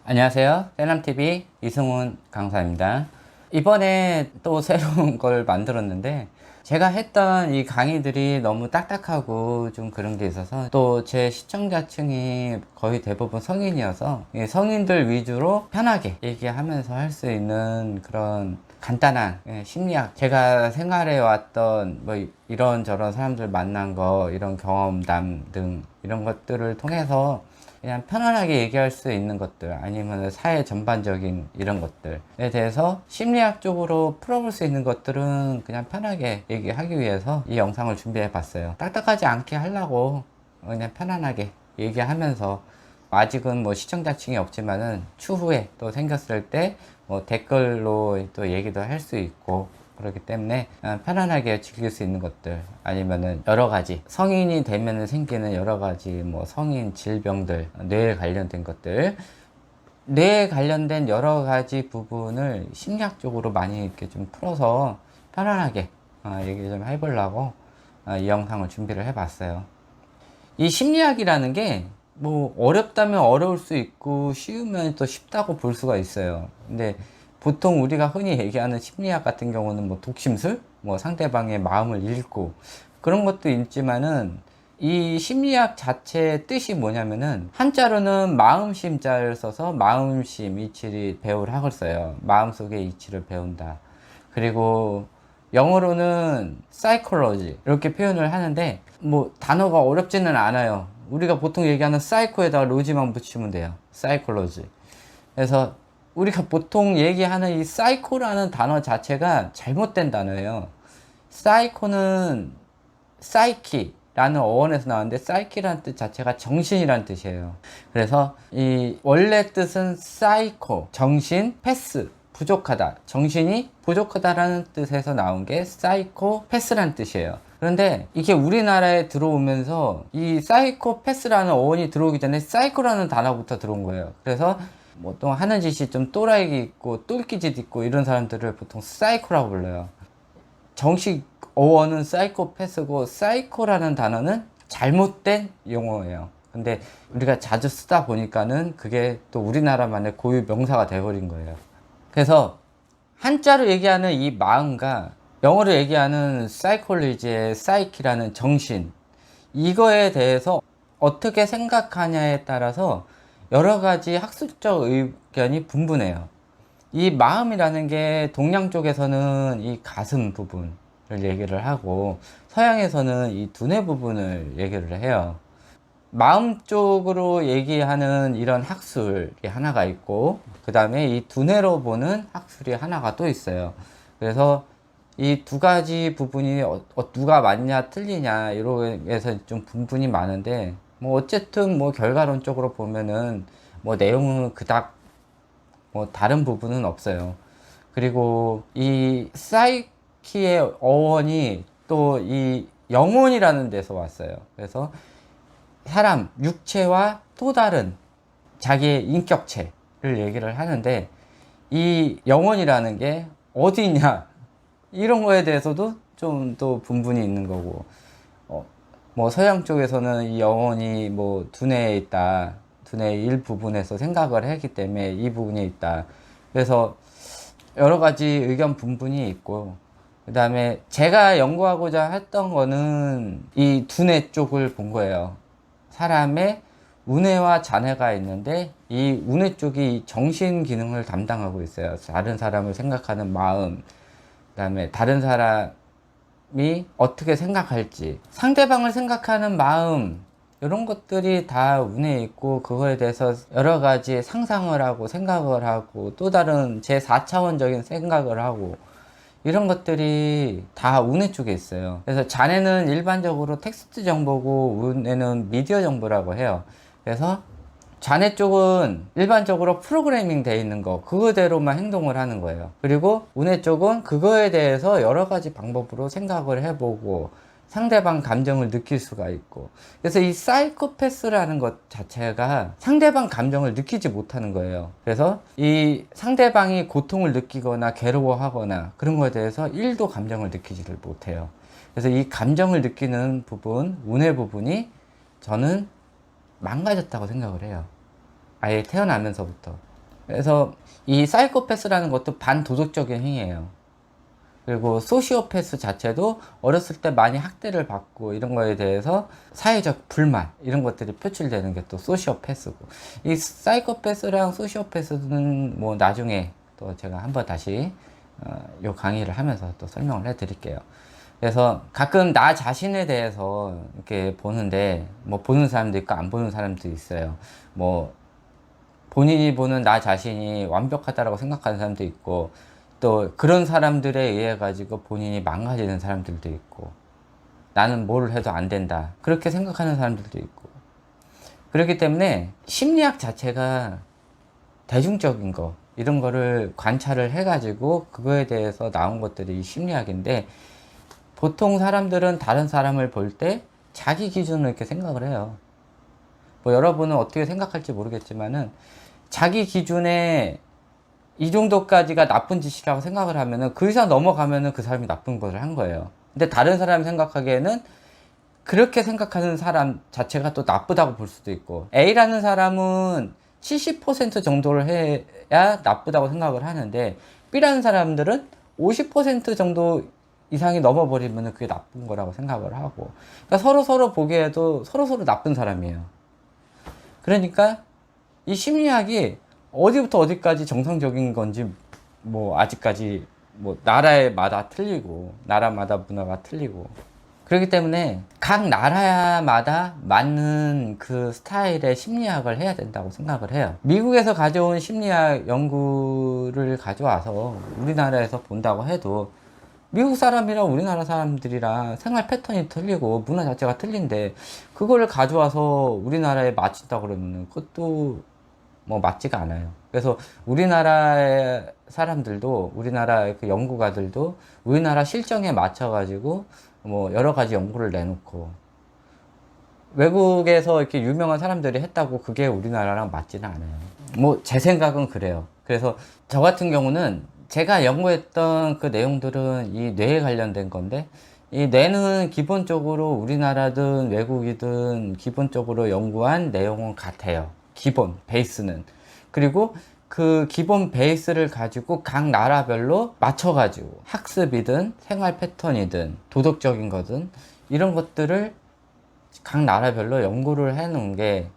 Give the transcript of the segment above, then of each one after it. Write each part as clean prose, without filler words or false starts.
안녕하세요. 세남TV 이승훈 강사입니다. 이번에 또 새로운 걸 만들었는데, 제가 했던 이 강의들이 너무 딱딱하고 좀 그런 게 있어서, 또 제 시청자층이 거의 대부분 성인이어서 이 성인들 위주로 편하게 얘기하면서 할 수 있는 그런 간단한 심리학, 제가 생활해 왔던 뭐 이런저런 사람들 만난 거, 이런 경험담 등 이런 것들을 통해서 그냥 편안하게 얘기할 수 있는 것들, 아니면 사회 전반적인 이런 것들에 대해서 심리학적으로 풀어볼 수 있는 것들은 그냥 편하게 얘기하기 위해서 이 영상을 준비해 봤어요. 딱딱하지 않게 하려고 그냥 편안하게 얘기하면서, 아직은 뭐 시청자층이 없지만은 추후에 또 생겼을 때 뭐 댓글로 또 얘기도 할 수 있고, 그렇기 때문에 편안하게 즐길 수 있는 것들, 아니면은 여러 가지 성인이 되면 생기는 여러 가지 뭐 성인 질병들, 뇌에 관련된 것들, 뇌에 관련된 여러 가지 부분을 심리학적으로 많이 이렇게 좀 풀어서 편안하게 얘기 좀 해보려고 이 영상을 준비를 해봤어요. 이 심리학이라는 게 뭐 어렵다면 어려울 수 있고 쉬우면 또 쉽다고 볼 수가 있어요. 근데 보통 우리가 흔히 얘기하는 심리학 같은 경우는 뭐 독심술, 뭐 상대방의 마음을 읽고 그런 것도 있지만은, 이 심리학 자체의 뜻이 뭐냐면은 한자로는 마음심자를 써서 마음심 이치를 배울 학을 써요. 마음속의 이치를 배운다. 그리고 영어로는 psychology 이렇게 표현을 하는데, 뭐 단어가 어렵지는 않아요. 우리가 보통 얘기하는 사이코에다가 로지만 붙이면 돼요. psychology. 그래서 우리가 보통 얘기하는 이 사이코라는 단어 자체가 잘못된 단어예요. 사이코는 사이키라는 어원에서 나왔는데, 사이키라는 뜻 자체가 정신이라는 뜻이에요. 그래서 이 원래 뜻은 사이코, 정신, 패스, 부족하다, 정신이 부족하다라는 뜻에서 나온 게 사이코패스라는 뜻이에요. 그런데 이게 우리나라에 들어오면서 이 사이코패스라는 어원이 들어오기 전에 사이코라는 단어부터 들어온 거예요. 그래서 보통 하는 짓이 좀 또라이 있고 똘끼짓 있고 이런 사람들을 보통 사이코라고 불러요. 정식 어원은 사이코패스고, 사이코라는 단어는 잘못된 용어예요. 근데 우리가 자주 쓰다 보니까는 그게 또 우리나라만의 고유 명사가 돼버린 거예요. 그래서 한자로 얘기하는 이 마음과 영어로 얘기하는 사이콜리지의 사이키라는 정신, 이거에 대해서 어떻게 생각하냐에 따라서 여러 가지 학술적 의견이 분분해요. 이 마음이라는 게 동양 쪽에서는 이 가슴 부분을 얘기를 하고, 서양에서는 이 두뇌 부분을 얘기를 해요. 마음 쪽으로 얘기하는 이런 학술이 하나가 있고, 그 다음에 이 두뇌로 보는 학술이 하나가 또 있어요. 그래서 이 두 가지 부분이 누가 맞냐 틀리냐 이러해서 좀 분분이 많은데, 뭐 어쨌든 뭐 결과론적으로 보면은 뭐 내용은 그닥 뭐 다른 부분은 없어요. 그리고 이 사이키의 어원이 또 이 영혼이라는 데서 왔어요. 그래서 사람 육체와 또 다른 자기의 인격체를 얘기를 하는데, 이 영혼이라는 게 어디 있냐 이런 거에 대해서도 좀 또 분분이 있는 거고, 뭐 서양 쪽에서는 이 영혼이 뭐 두뇌에 있다, 두뇌의 일부분에서 생각을 했기 때문에 이 부분이 있다. 그래서 여러 가지 의견 분분이 있고, 그 다음에 제가 연구하고자 했던 거는 이 두뇌 쪽을 본 거예요. 사람의 우뇌와 자뇌가 있는데, 이 우뇌 쪽이 정신 기능을 담당하고 있어요. 다른 사람을 생각하는 마음, 그 다음에 다른 사람이 어떻게 생각할지, 상대방을 생각하는 마음, 이런 것들이 다 우뇌에 있고, 그거에 대해서 여러 가지 상상을 하고 생각을 하고 또 다른 제4차원적인 생각을 하고, 이런 것들이 다 우뇌 쪽에 있어요. 그래서 자뇌는 일반적으로 텍스트 정보고 우뇌는 미디어 정보라고 해요. 그래서 자뇌 쪽은 일반적으로 프로그래밍 돼 있는 거, 그거대로만 행동을 하는 거예요. 그리고 우뇌 쪽은 그거에 대해서 여러 가지 방법으로 생각을 해보고 상대방 감정을 느낄 수가 있고, 그래서 이 사이코패스라는 것 자체가 상대방 감정을 느끼지 못하는 거예요. 그래서 이 상대방이 고통을 느끼거나 괴로워하거나 그런 거에 대해서 1도 감정을 느끼지를 못해요. 그래서 이 감정을 느끼는 부분, 우뇌 부분이 저는 망가졌다고 생각을 해요. 아예 태어나면서부터. 그래서 이 사이코패스라는 것도 반도덕적인 행위예요. 그리고 소시오패스 자체도 어렸을 때 많이 학대를 받고 이런 거에 대해서 사회적 불만 이런 것들이 표출되는 게 또 소시오패스고, 이 사이코패스랑 소시오패스는 뭐 나중에 또 제가 한번 다시 요 강의를 하면서 또 설명을 해 드릴게요. 그래서 가끔 나 자신에 대해서 이렇게 보는데, 뭐 보는 사람도 있고 안 보는 사람도 있어요. 뭐 본인이 보는 나 자신이 완벽하다라고 생각하는 사람도 있고, 또 그런 사람들에 의해 가지고 본인이 망가지는 사람들도 있고, 나는 뭘 해도 안 된다 그렇게 생각하는 사람들도 있고. 그렇기 때문에 심리학 자체가 대중적인 거, 이런 거를 관찰을 해 가지고 그거에 대해서 나온 것들이 심리학인데, 보통 사람들은 다른 사람을 볼 때 자기 기준으로 이렇게 생각을 해요. 뭐 여러분은 어떻게 생각할지 모르겠지만은, 자기 기준에 이 정도까지가 나쁜 짓이라고 생각을 하면은 그 이상 넘어가면은 그 사람이 나쁜 것을 한 거예요. 근데 다른 사람이 생각하기에는 그렇게 생각하는 사람 자체가 또 나쁘다고 볼 수도 있고, A라는 사람은 70% 정도를 해야 나쁘다고 생각을 하는데, B라는 사람들은 50% 정도 이상이 넘어버리면 그게 나쁜 거라고 생각을 하고, 그러니까 서로 보기에도 서로 나쁜 사람이에요. 그러니까 이 심리학이 어디부터 어디까지 정상적인 건지 뭐 아직까지 뭐 나라마다 틀리고 나라마다 문화가 틀리고, 그렇기 때문에 각 나라마다 맞는 그 스타일의 심리학을 해야 된다고 생각을 해요. 미국에서 가져온 심리학 연구를 가져와서 우리나라에서 본다고 해도, 미국 사람이랑 우리나라 사람들이랑 생활 패턴이 틀리고 문화 자체가 틀린데, 그거를 가져와서 우리나라에 맞춘다 그러면 그것도 뭐 맞지가 않아요. 그래서 우리나라의 사람들도, 우리나라의 그 연구가들도 우리나라 실정에 맞춰 가지고 뭐 여러 가지 연구를 내놓고, 외국에서 이렇게 유명한 사람들이 했다고 그게 우리나라랑 맞지는 않아요. 뭐 제 생각은 그래요. 그래서 저 같은 경우는 제가 연구했던 그 내용들은 이 뇌에 관련된 건데, 이 뇌는 기본적으로 우리나라든 외국이든 기본적으로 연구한 내용은 같아요. 기본 베이스는. 그리고 그 기본 베이스를 가지고 각 나라별로 맞춰가지고 학습이든 생활 패턴이든 도덕적인 거든 이런 것들을 각 나라별로 연구를 해 놓은 게,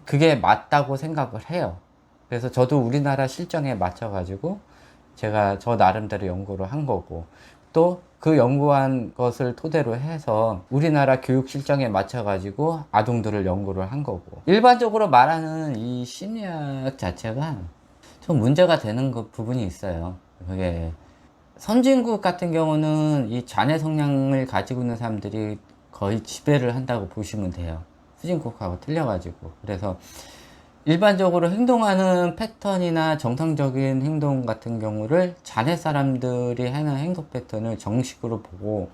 그게 맞다고 생각을 해요. 그래서 저도 우리나라 실정에 맞춰 가지고 제가 저 나름대로 연구를 한 거고, 또 그 연구한 것을 토대로 해서 우리나라 교육 실정에 맞춰 가지고 아동들을 연구를 한 거고, 일반적으로 말하는 이 심리학 자체가 좀 문제가 되는 그 부분이 있어요. 그게 선진국 같은 경우는 이 자뇌 성향을 가지고 있는 사람들이 거의 지배를 한다고 보시면 돼요. 후진국하고 틀려가지고. 그래서 일반적으로 행동하는 패턴이나 정상적인 행동 같은 경우를 자네 사람들이 하는 행동 패턴을 정식으로 보고,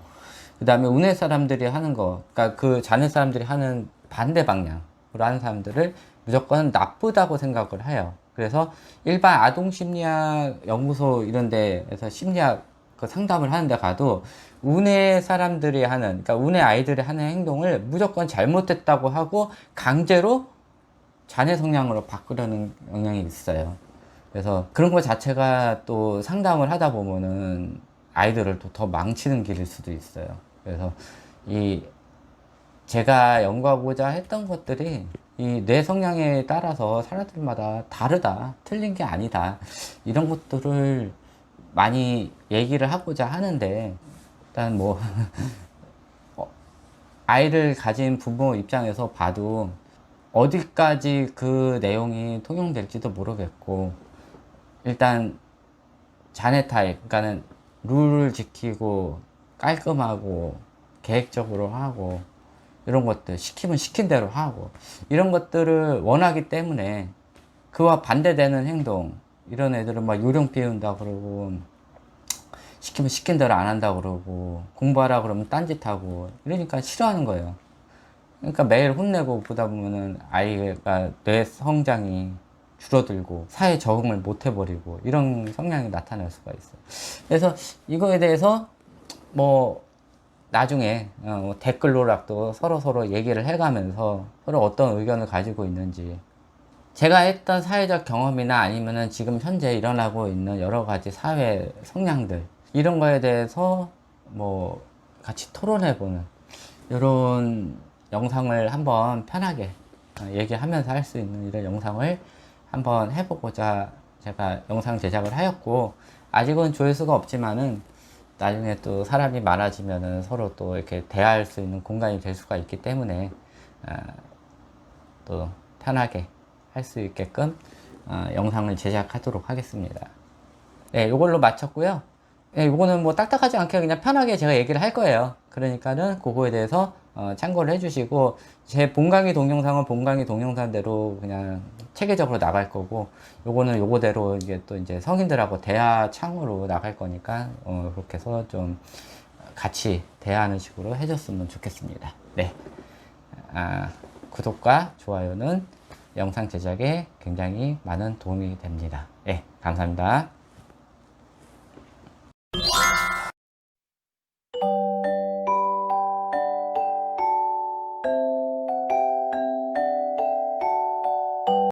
그 다음에 운해 사람들이 하는 거, 그러니까 그 자네 사람들이 하는 반대 방향으로 하는 사람들을 무조건 나쁘다고 생각을 해요. 그래서 일반 아동심리학 연구소 이런 데에서 심리학 그 상담을 하는데 가도, 운해 사람들이 하는, 그러니까 운해 아이들이 하는 행동을 무조건 잘못됐다고 하고 강제로 자녀 성향으로 바꾸려는 영향이 있어요. 그래서 그런 것 자체가 또 상담을 하다 보면은 아이들을 또 더 망치는 길일 수도 있어요. 그래서 이 제가 연구하고자 했던 것들이 이 뇌 성향에 따라서 사람들마다 다르다, 틀린 게 아니다, 이런 것들을 많이 얘기를 하고자 하는데, 일단 뭐 아이를 가진 부모 입장에서 봐도 어디까지 그 내용이 통용될지도 모르겠고, 일단 자네 타입, 그러니까는 룰을 지키고 깔끔하고 계획적으로 하고, 이런 것들 시키면 시킨 대로 하고, 이런 것들을 원하기 때문에 그와 반대되는 행동, 이런 애들은 막 요령 피운다 그러고, 시키면 시킨 대로 안 한다 그러고, 공부하라 그러면 딴짓하고, 이러니까 싫어하는 거예요. 그러니까 매일 혼내고 보다 보면은 아이가 뇌 성장이 줄어들고 사회 적응을 못 해버리고 이런 성향이 나타날 수가 있어요. 그래서 이거에 대해서 뭐 나중에 댓글로라도 서로 얘기를 해가면서 서로 어떤 의견을 가지고 있는지 제가 했던 사회적 경험이나 아니면은 지금 현재 일어나고 있는 여러 가지 사회 성향들, 이런 거에 대해서 뭐 같이 토론해보는 이런 영상을 한번 편하게 얘기하면서 할 수 있는 이런 영상을 한번 해보고자 제가 영상 제작을 하였고, 아직은 조회수가 없지만은 나중에 또 사람이 많아지면은 서로 또 이렇게 대화할 수 있는 공간이 될 수가 있기 때문에 또 편하게 할 수 있게끔 영상을 제작하도록 하겠습니다. 네, 이걸로 마쳤고요. 네, 요거는 뭐 딱딱하지 않게 그냥 편하게 제가 얘기를 할 거예요. 그러니까는 그거에 대해서 참고를 해주시고, 제 본강의 동영상은 본강의 동영상대로 그냥 체계적으로 나갈 거고, 요거는 요거대로 이게 또 이제 성인들하고 대화 창으로 나갈 거니까 그렇게 해서 좀 같이 대화하는 식으로 해줬으면 좋겠습니다. 네, 구독과 좋아요는 영상 제작에 굉장히 많은 도움이 됩니다. 네, 감사합니다.